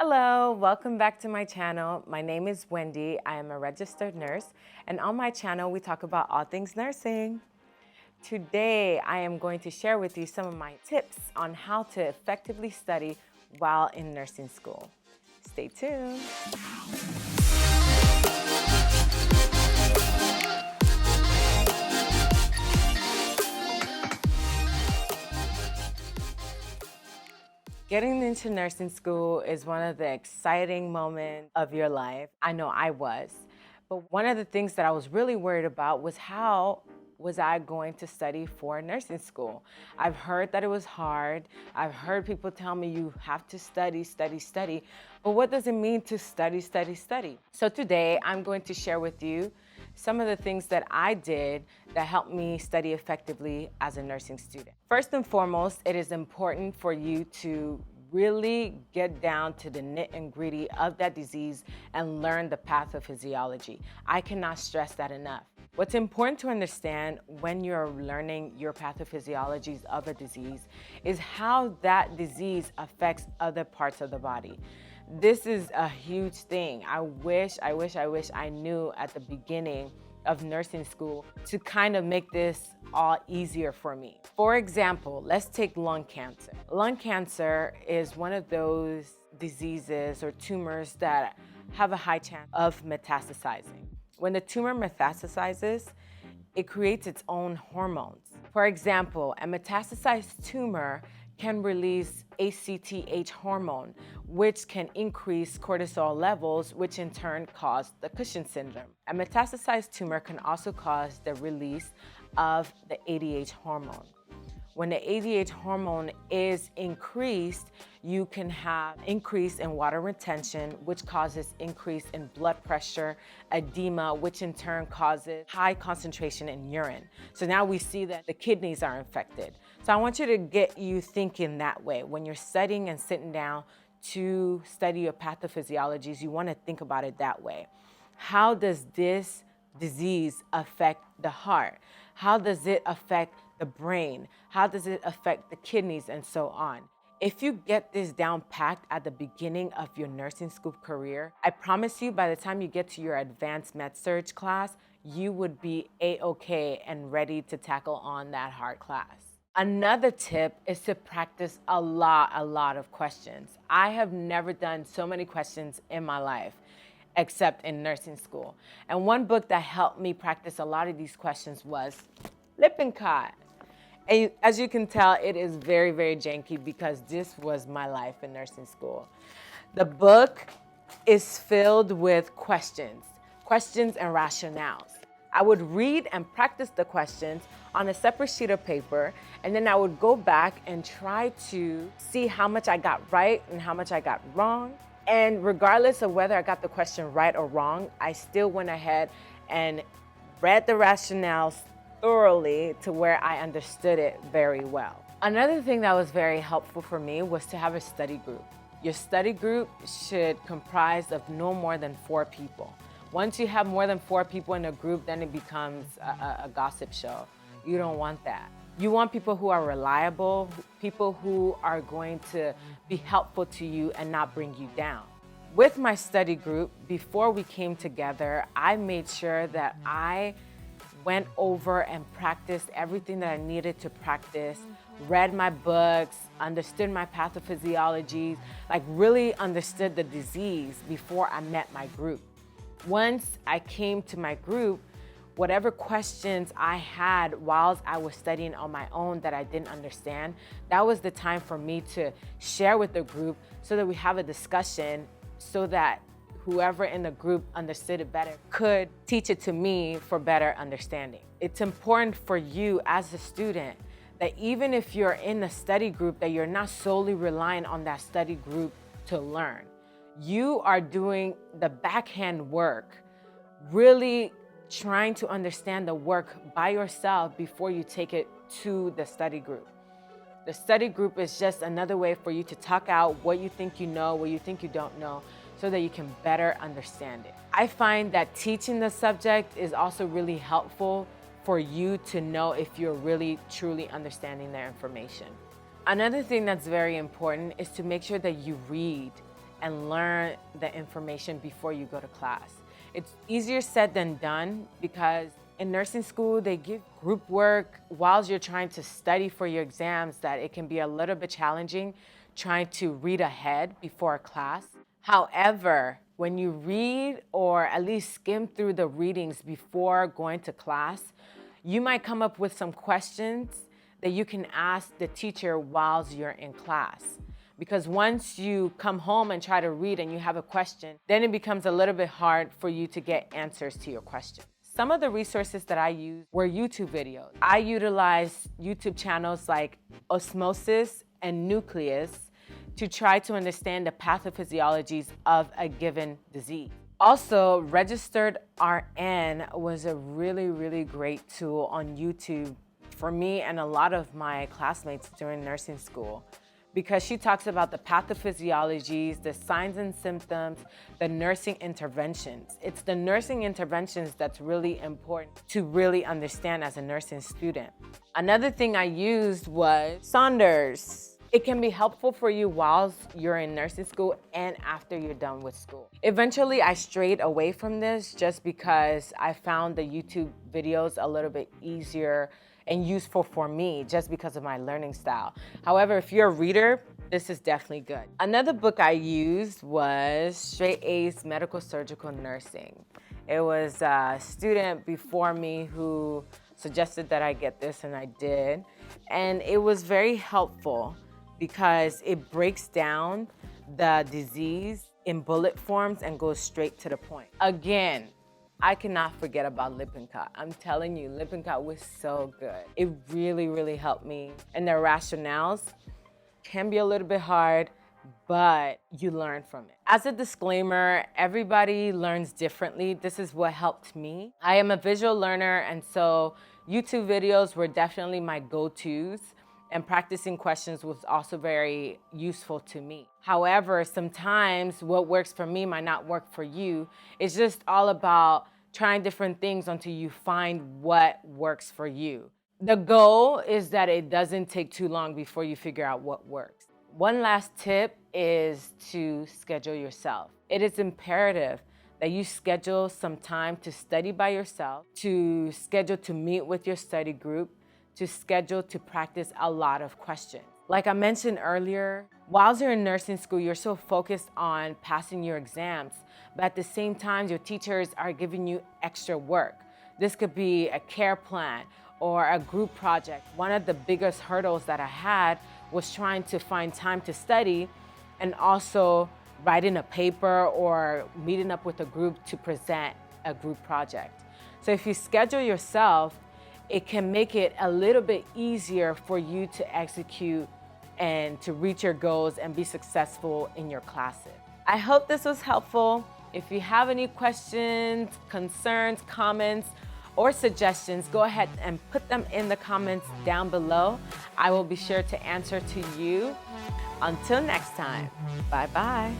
Hello, welcome back to my channel. My name is Wendy. I am a registered nurse, and on my channel we talk about all things nursing. Today I am going to share with you some of my tips on how to effectively study while in nursing school. Stay tuned. Getting into nursing school is one of the exciting moments of your life. I know I was. But one of the things that I was really worried about was how was I going to study for nursing school? I've heard that it was hard. I've heard people tell me you have to study, study, study. But what does it mean to study, study, study? So today I'm going to share with you some of the things that I did that helped me study effectively as a nursing student. First and foremost, it is important for you to really get down to the nit and gritty of that disease and learn the pathophysiology. I cannot stress that enough. What's important to understand when you're learning your pathophysiologies of a disease is how that disease affects other parts of the body. This is a huge thing. I wish I knew at the beginning of nursing school to kind of make this all easier for me. For example, let's take lung cancer. Lung cancer is one of those diseases or tumors that have a high chance of metastasizing. When the tumor metastasizes, it creates its own hormones. For example, a metastasized tumor can release ACTH hormone, which can increase cortisol levels, which in turn cause the Cushing syndrome. A metastasized tumor can also cause the release of the ADH hormone. When the ADH hormone is increased, you can have increase in water retention, which causes increase in blood pressure, edema, which in turn causes high concentration in urine. So now we see that the kidneys are infected. So I want you to get you thinking that way. When you're studying and sitting down to study your pathophysiologies, you want to think about it that way. How does this disease affect the heart? How does it affect the brain? How does it affect the kidneys and so on? If you get this down packed at the beginning of your nursing school career, I promise you by the time you get to your advanced med-surg class, you would be A-okay and ready to tackle on that hard class. Another tip is to practice a lot of questions. I have never done so many questions in my life, except in nursing school. And one book that helped me practice a lot of these questions was Lippincott. And as you can tell, it is very janky because this was my life in nursing school. The book is filled with questions and rationales. I would read and practice the questions on a separate sheet of paper, and then I would go back and try to see how much I got right and how much I got wrong. And regardless of whether I got the question right or wrong, I still went ahead and read the rationales thoroughly to where I understood it very well. Another thing that was very helpful for me was to have a study group. Your study group should comprise of no more than 4 people. Once you have more than 4 people in a group, then it becomes a gossip show. You don't want that. You want people who are reliable, people who are going to be helpful to you and not bring you down. With my study group, before we came together, I made sure that I went over and practiced everything that I needed to practice, read my books, understood my pathophysiologies, like really understood the disease before I met my group. Once I came to my group, whatever questions I had while I was studying on my own that I didn't understand, that was the time for me to share with the group so that we have a discussion so that whoever in the group understood it better could teach it to me for better understanding. It's important for you as a student that even if you're in a study group, that you're not solely relying on that study group to learn. You are doing the backhand work, really trying to understand the work by yourself before you take it to the study group. The study group is just another way for you to talk out what you think you know, what you think you don't know, so that you can better understand it. I find that teaching the subject is also really helpful for you to know if you're really truly understanding their information. Another thing that's very important is to make sure that you read and learn the information before you go to class. It's easier said than done because in nursing school, they give group work while you're trying to study for your exams that it can be a little bit challenging trying to read ahead before a class. However, when you read or at least skim through the readings before going to class, you might come up with some questions that you can ask the teacher while you're in class. Because once you come home and try to read and you have a question, then it becomes a little bit hard for you to get answers to your question. Some of the resources that I used were YouTube videos. I utilized YouTube channels like Osmosis and Nucleus to try to understand the pathophysiologies of a given disease. Also, Registered RN was a really, really great tool on YouTube for me and a lot of my classmates during nursing school, because she talks about the pathophysiologies, the signs and symptoms, the nursing interventions. It's the nursing interventions that's really important to really understand as a nursing student. Another thing I used was Saunders. It can be helpful for you while you're in nursing school and after you're done with school. Eventually, I strayed away from this just because I found the YouTube videos a little bit easier and useful for me just because of my learning style. However, if you're a reader, this is definitely good. Another book I used was Straight A's Medical Surgical Nursing. It was a student before me who suggested that I get this, and I did. And it was very helpful because it breaks down the disease in bullet forms and goes straight to the point. Again, I cannot forget about Lippincott. I'm telling you, Lippincott was so good. It really, really helped me. And the rationales can be a little bit hard, but you learn from it. As a disclaimer, everybody learns differently. This is what helped me. I am a visual learner, and so YouTube videos were definitely my go-tos, and practicing questions was also very useful to me. However, sometimes what works for me might not work for you. It's just all about trying different things until you find what works for you. The goal is that it doesn't take too long before you figure out what works. One last tip is to schedule yourself. It is imperative that you schedule some time to study by yourself, to schedule to meet with your study group, to schedule to practice a lot of questions. Like I mentioned earlier, while you're in nursing school, you're so focused on passing your exams, but at the same time, your teachers are giving you extra work. This could be a care plan or a group project. One of the biggest hurdles that I had was trying to find time to study and also writing a paper or meeting up with a group to present a group project. So if you schedule yourself, it can make it a little bit easier for you to execute and to reach your goals and be successful in your classes. I hope this was helpful. If you have any questions, concerns, comments, or suggestions, go ahead and put them in the comments down below. I will be sure to answer to you. Until next time, bye-bye.